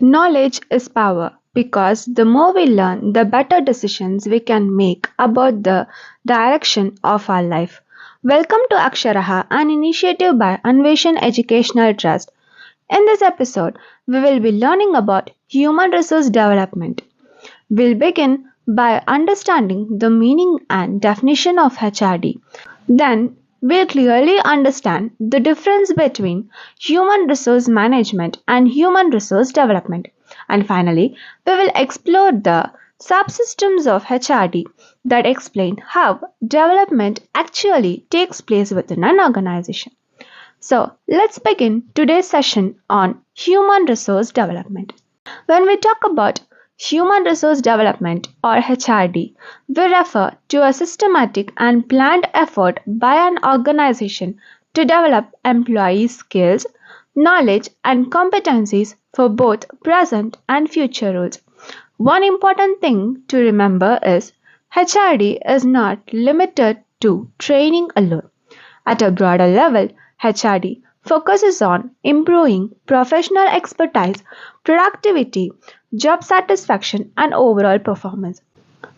Knowledge is power because the more we learn, the better decisions we can make about the direction of our life. Welcome to Aksharaha, an initiative by Anveshan Educational Trust. In this episode, we will be learning about human resource development. We'll begin by understanding the meaning and definition of HRD. Then, we'll clearly understand the difference between human resource management and human resource development. And finally, we will explore the subsystems of HRD that explain how development actually takes place within an organization. So, let's begin today's session on human resource development. When we talk about human resource development or HRD, we refer to a systematic and planned effort by an organization to develop employees' skills, knowledge, and competencies for both present and future roles. One important thing to remember is HRD is not limited to training alone. At a broader level, HRD focuses on improving professional expertise, productivity, job satisfaction, and overall performance.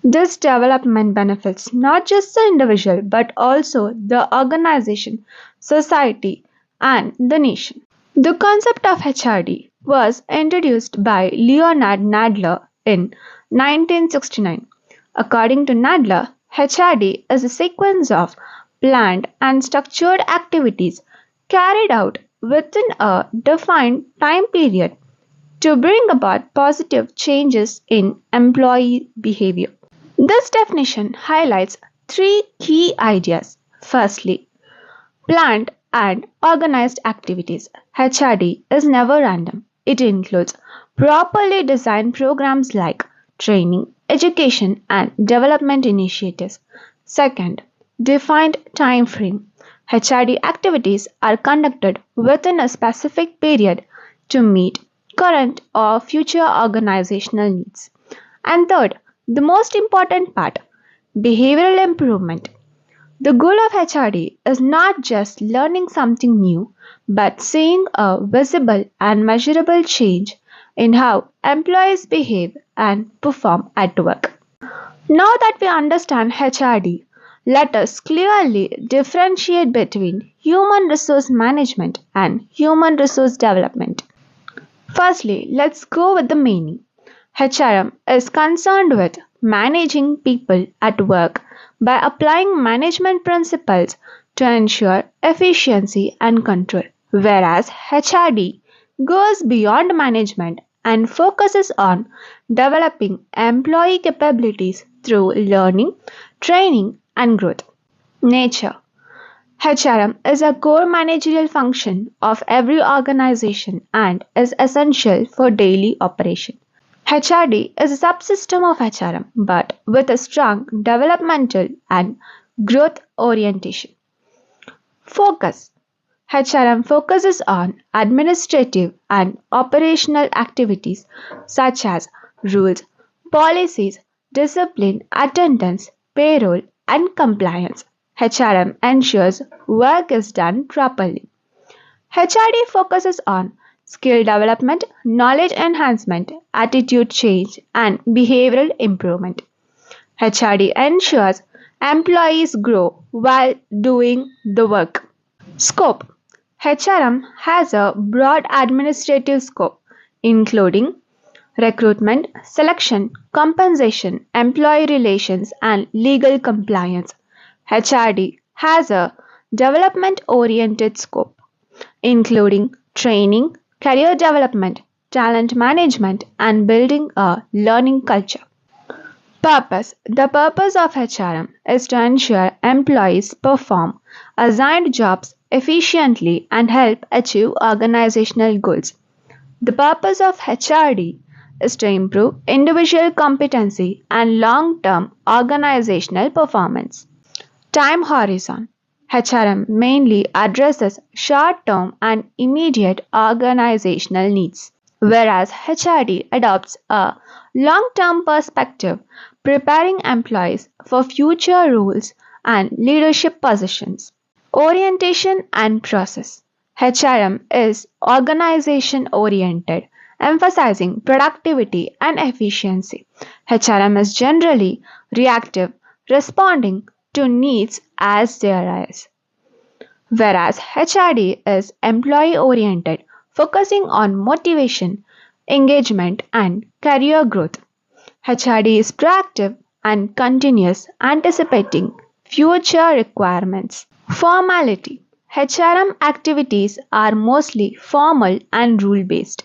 This development benefits not just the individual but also the organization, society, and the nation. The concept of HRD was introduced by Leonard Nadler in 1969. According to Nadler, HRD is a sequence of planned and structured activities carried out within a defined time period to bring about positive changes in employee behavior. This definition highlights three key ideas. Firstly, planned and organized activities. HRD is never random. It includes properly designed programs like training, education, and development initiatives. Second, defined time frame. HRD activities are conducted within a specific period to meet current or future organizational needs. And third, the most important part, behavioral improvement. The goal of HRD is not just learning something new, but seeing a visible and measurable change in how employees behave and perform at work. Now that we understand HRD, let us clearly differentiate between human resource management and human resource development. Firstly, let's go with the meaning. HRM is concerned with managing people at work by applying management principles to ensure efficiency and control, whereas HRD goes beyond management and focuses on developing employee capabilities through learning, training, and growth. Nature. HRM is a core managerial function of every organization and is essential for daily operation. HRD is a subsystem of HRM but with a strong developmental and growth orientation. Focus. HRM focuses on administrative and operational activities such as rules, policies, discipline, attendance, payroll, and compliance. HRM ensures work is done properly. HRD focuses on skill development, knowledge enhancement, attitude change, and behavioral improvement. HRD ensures employees grow while doing the work. Scope. HRM has a broad administrative scope, including recruitment, selection, compensation, employee relations, and legal compliance. HRD has a development oriented scope, including training, career development, talent management, and building a learning culture. Purpose. The purpose of HRM is to ensure employees perform assigned jobs efficiently and help achieve organizational goals. The purpose of HRD is to improve individual competency and long-term organizational performance. Time horizon. HRM mainly addresses short-term and immediate organizational needs, whereas HRD adopts a long-term perspective, preparing employees for future roles and leadership positions. Orientation and process. HRM is organization oriented emphasizing productivity and efficiency. HRM is generally reactive, responding to needs as they arise, whereas HRD is employee oriented, focusing on motivation, engagement, and career growth. HRD is proactive and continuous, anticipating future requirements. Formality. HRM activities are mostly formal and rule based,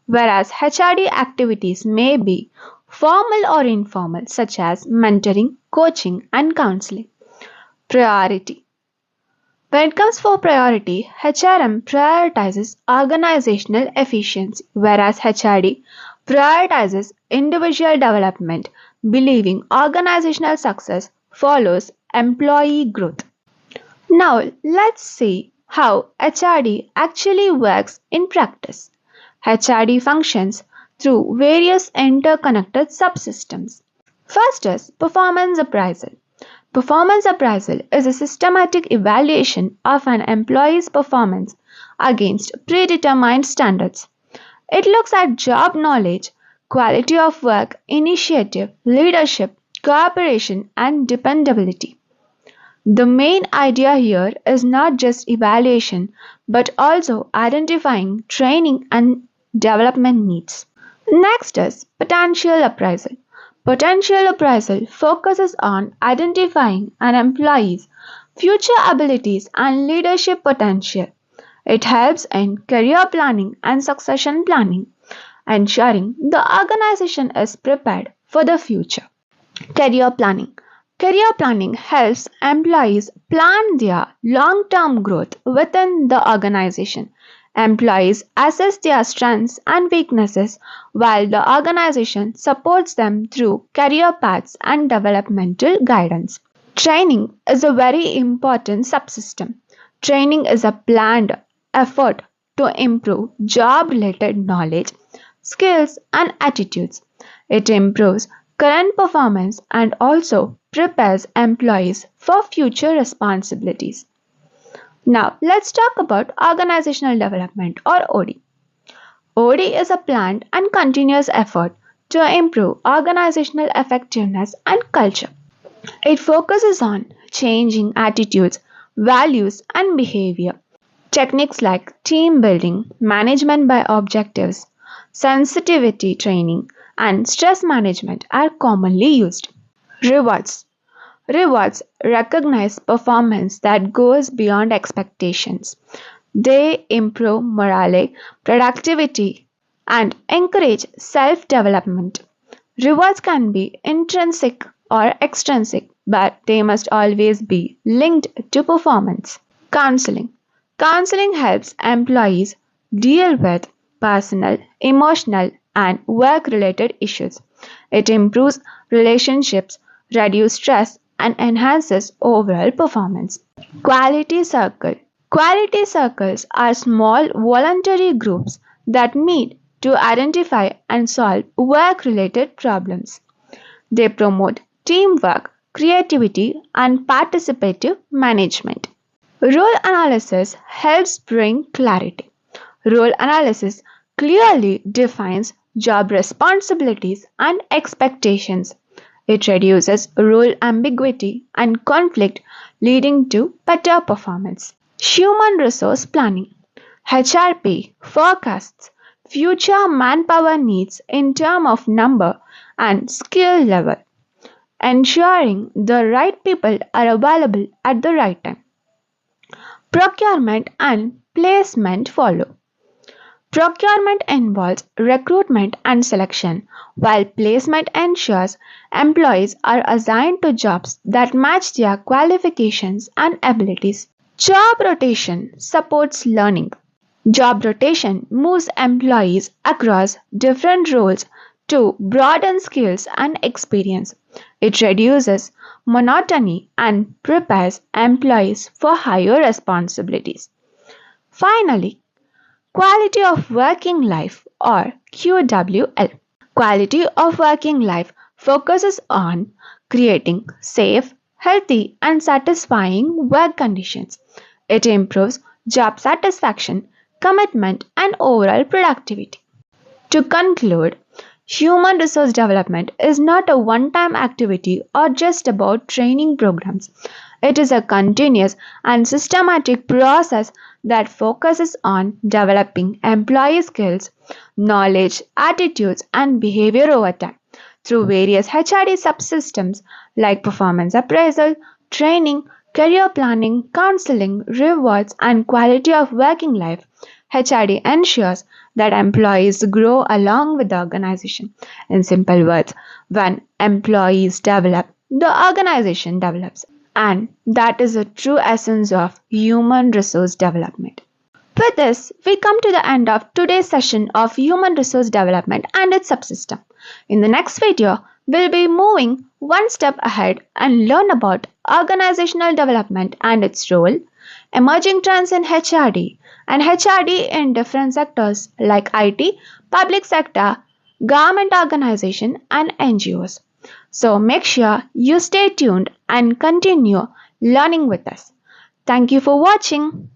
whereas HRD activities may be formal or informal, such as mentoring, coaching, and counseling. Priority. When it comes for priority, HRM prioritizes organizational efficiency, whereas HRD prioritizes individual development, believing organizational success follows employee growth. Now, let's see how HRD actually works in practice. HRD functions through various interconnected subsystems. First is performance appraisal. Performance appraisal is a systematic evaluation of an employee's performance against predetermined standards. It looks at job knowledge, quality of work, initiative, leadership, cooperation, and dependability. The main idea here is not just evaluation but also identifying training and development needs. Next is potential appraisal. Potential appraisal focuses on identifying an employee's future abilities and leadership potential. It helps in career planning and succession planning, ensuring the organization is prepared for the future. Career planning. Career planning helps employees plan their long term growth within the organization. Employees assess their strengths and weaknesses while the organization supports them through career paths and developmental guidance. Training is a very important subsystem. Training is a planned effort to improve job related knowledge, skills, and attitudes. It improves current performance and also prepares employees for future responsibilities. Now, let's talk about organizational development or OD. OD is a planned and continuous effort to improve organizational effectiveness and culture. It focuses on changing attitudes, values, and behavior. Techniques like team building, management by objectives, sensitivity training, and stress management are commonly used. Rewards. Rewards recognize performance that goes beyond expectations. They improve morale, productivity, and encourage self development. Rewards can be intrinsic or extrinsic, but they must always be linked to performance. Counseling. Counseling helps employees deal with personal, emotional, and work related issues. It improves relationships, reduces stress, and enhances overall performance. Quality Circle. Quality circles are small voluntary groups that meet to identify and solve work related problems. They promote teamwork, creativity, and participative management. Role analysis helps bring clarity. Role analysis clearly defines job responsibilities and expectations. It reduces role ambiguity and conflict, leading to better performance. Human resource planning. HRP forecasts future manpower needs in terms of number and skill level, ensuring the right people are available at the right time. Procurement and placement follow. Procurement involves recruitment and selection, while placement ensures employees are assigned to jobs that match their qualifications and abilities. Job rotation supports learning. Job rotation moves employees across different roles to broaden skills and experience. It reduces monotony and prepares employees for higher responsibilities. Finally, quality of working life or QWL. Quality of working life focuses on creating safe, healthy, and satisfying work conditions. It improves job satisfaction, commitment, and overall productivity. To conclude, human resource development is not a one-time activity or just about training programs. It is a continuous and systematic process that focuses on developing employee skills, knowledge, attitudes, and behavior over time through various HRD subsystems like performance appraisal, training, career planning, counseling, rewards, and quality of working life. HRD ensures that employees grow along with the organization. In simple words, when employees develop, the organization develops. And that is the true essence of human resource development. With this, we come to the end of today's session of human resource development and its subsystem. In the next video, we'll be moving one step ahead and learn about organizational development and its role, emerging trends in HRD, and HRD in different sectors like IT, public sector, government organization, and NGOs. So make sure you stay tuned and continue learning with us. Thank you for watching.